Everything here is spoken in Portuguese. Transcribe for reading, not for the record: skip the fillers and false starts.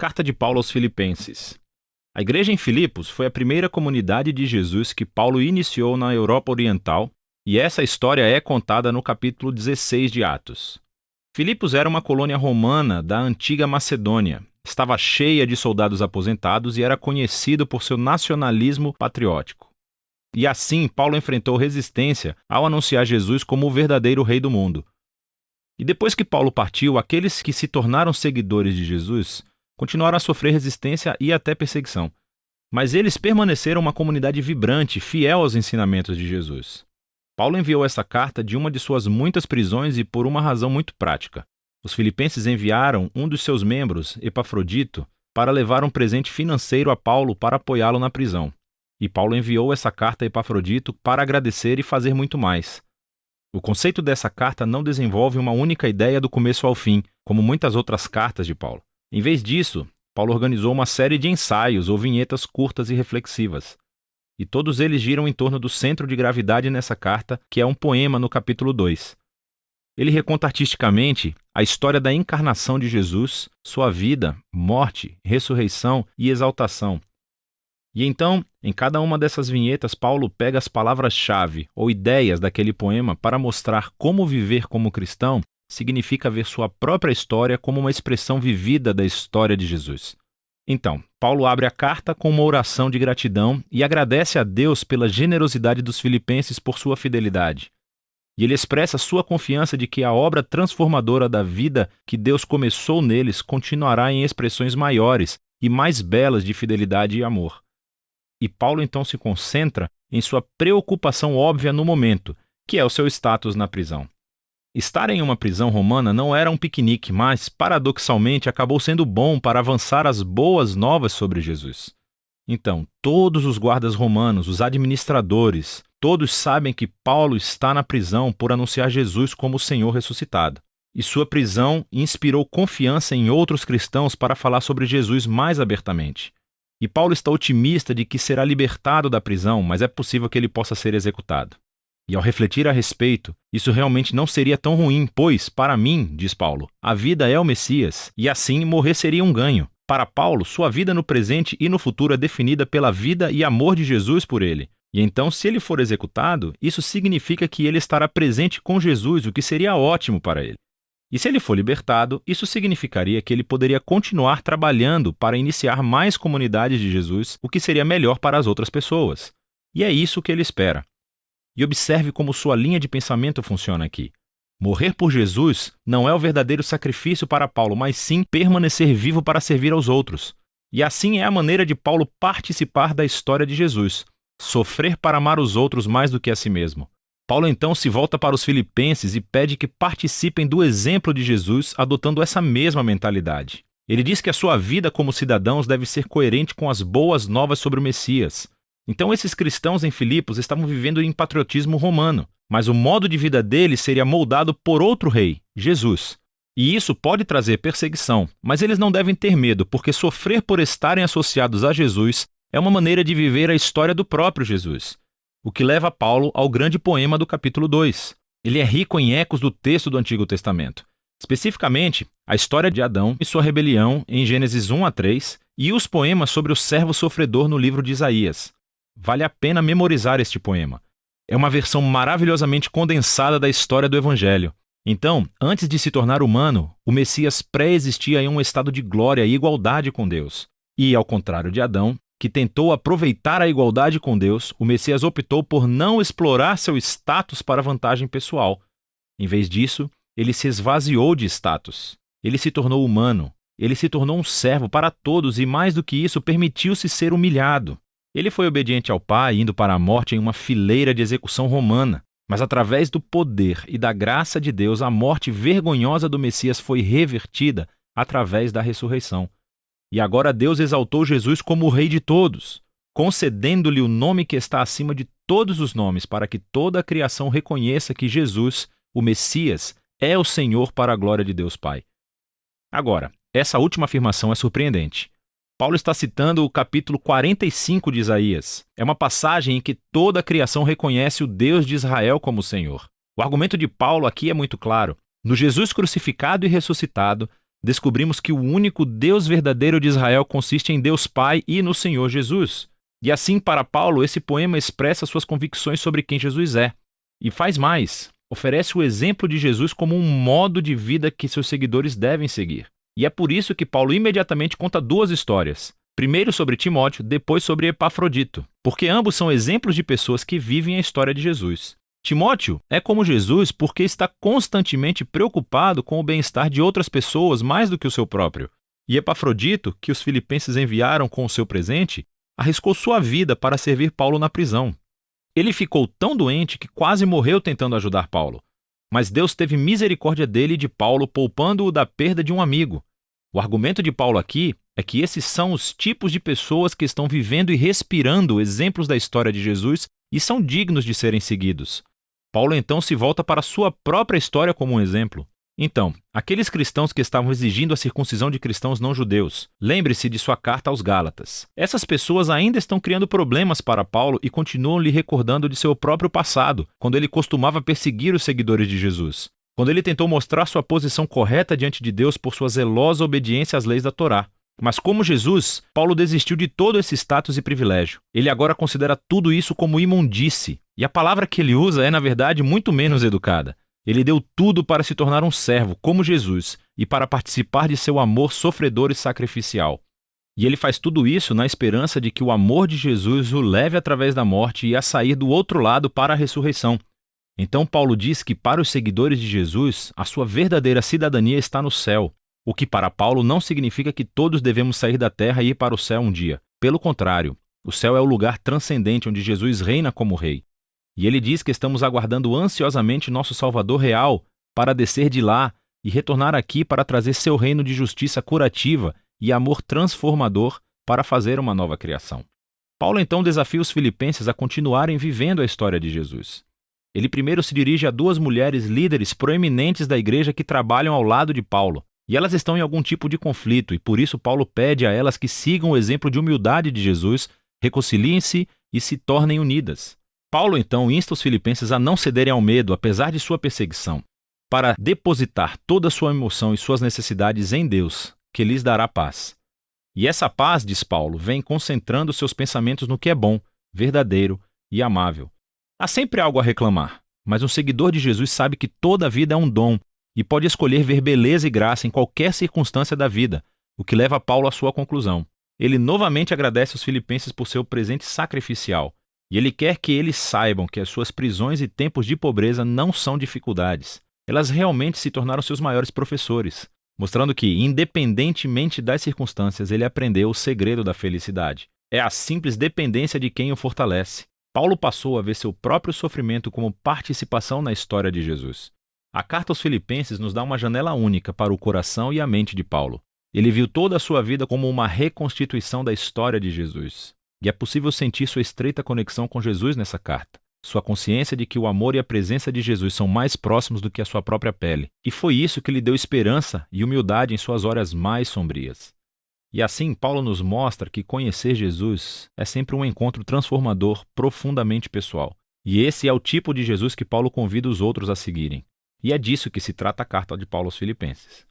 Carta de Paulo aos Filipenses. A igreja em Filipos foi a primeira comunidade de Jesus que Paulo iniciou na Europa Oriental, e essa história é contada no capítulo 16 de Atos. Filipos era uma colônia romana da antiga Macedônia. Estava cheia de soldados aposentados e era conhecido por seu nacionalismo patriótico. E assim, Paulo enfrentou resistência ao anunciar Jesus como o verdadeiro rei do mundo. E depois que Paulo partiu, aqueles que se tornaram seguidores de Jesus continuaram a sofrer resistência e até perseguição. Mas eles permaneceram uma comunidade vibrante, fiel aos ensinamentos de Jesus. Paulo enviou essa carta de uma de suas muitas prisões e por uma razão muito prática. Os filipenses enviaram um dos seus membros, Epafrodito, para levar um presente financeiro a Paulo para apoiá-lo na prisão. E Paulo enviou essa carta a Epafrodito para agradecer e fazer muito mais. O conceito dessa carta não desenvolve uma única ideia do começo ao fim, como muitas outras cartas de Paulo. Em vez disso, Paulo organizou uma série de ensaios ou vinhetas curtas e reflexivas. E todos eles giram em torno do centro de gravidade nessa carta, que é um poema no capítulo 2. Ele reconta artisticamente a história da encarnação de Jesus, sua vida, morte, ressurreição e exaltação. E então, em cada uma dessas vinhetas, Paulo pega as palavras-chave ou ideias daquele poema para mostrar como viver como cristão significa ver sua própria história como uma expressão vivida da história de Jesus. Então, Paulo abre a carta com uma oração de gratidão e agradece a Deus pela generosidade dos filipenses por sua fidelidade. E ele expressa sua confiança de que a obra transformadora da vida que Deus começou neles continuará em expressões maiores e mais belas de fidelidade e amor. E Paulo então se concentra em sua preocupação óbvia no momento, que é o seu status na prisão. Estar em uma prisão romana não era um piquenique, mas, paradoxalmente, acabou sendo bom para avançar as boas novas sobre Jesus. Então, todos os guardas romanos, os administradores, todos sabem que Paulo está na prisão por anunciar Jesus como o Senhor ressuscitado. E sua prisão inspirou confiança em outros cristãos para falar sobre Jesus mais abertamente. E Paulo está otimista de que será libertado da prisão, mas é possível que ele possa ser executado. E ao refletir a respeito, isso realmente não seria tão ruim, pois, para mim, diz Paulo, a vida é o Messias, e assim morrer seria um ganho. Para Paulo, sua vida no presente e no futuro é definida pela vida e amor de Jesus por ele. E então, se ele for executado, isso significa que ele estará presente com Jesus, o que seria ótimo para ele. E se ele for libertado, isso significaria que ele poderia continuar trabalhando para iniciar mais comunidades de Jesus, o que seria melhor para as outras pessoas. E é isso que ele espera. E observe como sua linha de pensamento funciona aqui. Morrer por Jesus não é o verdadeiro sacrifício para Paulo, mas sim permanecer vivo para servir aos outros. E assim é a maneira de Paulo participar da história de Jesus, sofrer para amar os outros mais do que a si mesmo. Paulo então se volta para os filipenses e pede que participem do exemplo de Jesus, adotando essa mesma mentalidade. Ele diz que a sua vida como cidadãos deve ser coerente com as boas novas sobre o Messias. Então esses cristãos em Filipos estavam vivendo em patriotismo romano, mas o modo de vida deles seria moldado por outro rei, Jesus. E isso pode trazer perseguição, mas eles não devem ter medo, porque sofrer por estarem associados a Jesus é uma maneira de viver a história do próprio Jesus. O que leva Paulo ao grande poema do capítulo 2. Ele é rico em ecos do texto do Antigo Testamento. Especificamente, a história de Adão e sua rebelião em Gênesis 1 a 3 e os poemas sobre o servo sofredor no livro de Isaías. Vale a pena memorizar este poema. É uma versão maravilhosamente condensada da história do Evangelho. Então, antes de se tornar humano, o Messias pré-existia em um estado de glória e igualdade com Deus. E, ao contrário de Adão, que tentou aproveitar a igualdade com Deus, o Messias optou por não explorar seu status para vantagem pessoal. Em vez disso, ele se esvaziou de status. Ele se tornou humano. Ele se tornou um servo para todos e, mais do que isso, permitiu-se ser humilhado. Ele foi obediente ao Pai, indo para a morte em uma fileira de execução romana. Mas através do poder e da graça de Deus, a morte vergonhosa do Messias foi revertida através da ressurreição. E agora Deus exaltou Jesus como o Rei de todos, concedendo-lhe o nome que está acima de todos os nomes, para que toda a criação reconheça que Jesus, o Messias, é o Senhor para a glória de Deus Pai. Agora, essa última afirmação é surpreendente. Paulo está citando o capítulo 45 de Isaías. É uma passagem em que toda a criação reconhece o Deus de Israel como Senhor. O argumento de Paulo aqui é muito claro. No Jesus crucificado e ressuscitado, descobrimos que o único Deus verdadeiro de Israel consiste em Deus Pai e no Senhor Jesus. E assim, para Paulo, esse poema expressa suas convicções sobre quem Jesus é. E faz mais, oferece o exemplo de Jesus como um modo de vida que seus seguidores devem seguir. E é por isso que Paulo imediatamente conta duas histórias. Primeiro sobre Timóteo, depois sobre Epafrodito, porque ambos são exemplos de pessoas que vivem a história de Jesus. Timóteo é como Jesus porque está constantemente preocupado com o bem-estar de outras pessoas mais do que o seu próprio. E Epafrodito, que os filipenses enviaram com o seu presente, arriscou sua vida para servir Paulo na prisão. Ele ficou tão doente que quase morreu tentando ajudar Paulo. Mas Deus teve misericórdia dele e de Paulo, poupando-o da perda de um amigo. O argumento de Paulo aqui é que esses são os tipos de pessoas que estão vivendo e respirando exemplos da história de Jesus e são dignos de serem seguidos. Paulo então se volta para a sua própria história como um exemplo. Então, aqueles cristãos que estavam exigindo a circuncisão de cristãos não judeus, lembre-se de sua carta aos Gálatas. Essas pessoas ainda estão criando problemas para Paulo e continuam lhe recordando de seu próprio passado, quando ele costumava perseguir os seguidores de Jesus. Quando ele tentou mostrar sua posição correta diante de Deus por sua zelosa obediência às leis da Torá. Mas como Jesus, Paulo desistiu de todo esse status e privilégio. Ele agora considera tudo isso como imundície. E a palavra que ele usa é, na verdade, muito menos educada. Ele deu tudo para se tornar um servo, como Jesus, e para participar de seu amor sofredor e sacrificial. E ele faz tudo isso na esperança de que o amor de Jesus o leve através da morte e a sair do outro lado para a ressurreição. Então Paulo diz que para os seguidores de Jesus, a sua verdadeira cidadania está no céu, o que para Paulo não significa que todos devemos sair da terra e ir para o céu um dia. Pelo contrário, o céu é o lugar transcendente onde Jesus reina como rei. E ele diz que estamos aguardando ansiosamente nosso Salvador real para descer de lá e retornar aqui para trazer seu reino de justiça curativa e amor transformador para fazer uma nova criação. Paulo então desafia os filipenses a continuarem vivendo a história de Jesus. Ele primeiro se dirige a duas mulheres líderes proeminentes da igreja que trabalham ao lado de Paulo, e elas estão em algum tipo de conflito, e por isso Paulo pede a elas que sigam o exemplo de humildade de Jesus, reconciliem-se e se tornem unidas. Paulo então insta os filipenses a não cederem ao medo, apesar de sua perseguição, para depositar toda a sua emoção e suas necessidades em Deus, que lhes dará paz. E essa paz, diz Paulo, vem concentrando seus pensamentos no que é bom, verdadeiro e amável. Há sempre algo a reclamar, mas um seguidor de Jesus sabe que toda a vida é um dom e pode escolher ver beleza e graça em qualquer circunstância da vida, o que leva Paulo à sua conclusão. Ele novamente agradece aos filipenses por seu presente sacrificial, e ele quer que eles saibam que as suas prisões e tempos de pobreza não são dificuldades. Elas realmente se tornaram seus maiores professores, mostrando que, independentemente das circunstâncias, ele aprendeu o segredo da felicidade. É a simples dependência de quem o fortalece. Paulo passou a ver seu próprio sofrimento como participação na história de Jesus. A carta aos Filipenses nos dá uma janela única para o coração e a mente de Paulo. Ele viu toda a sua vida como uma reconstituição da história de Jesus. E é possível sentir sua estreita conexão com Jesus nessa carta. Sua consciência de que o amor e a presença de Jesus são mais próximos do que a sua própria pele. E foi isso que lhe deu esperança e humildade em suas horas mais sombrias. E assim, Paulo nos mostra que conhecer Jesus é sempre um encontro transformador, profundamente pessoal. E esse é o tipo de Jesus que Paulo convida os outros a seguirem. E é disso que se trata a carta de Paulo aos Filipenses.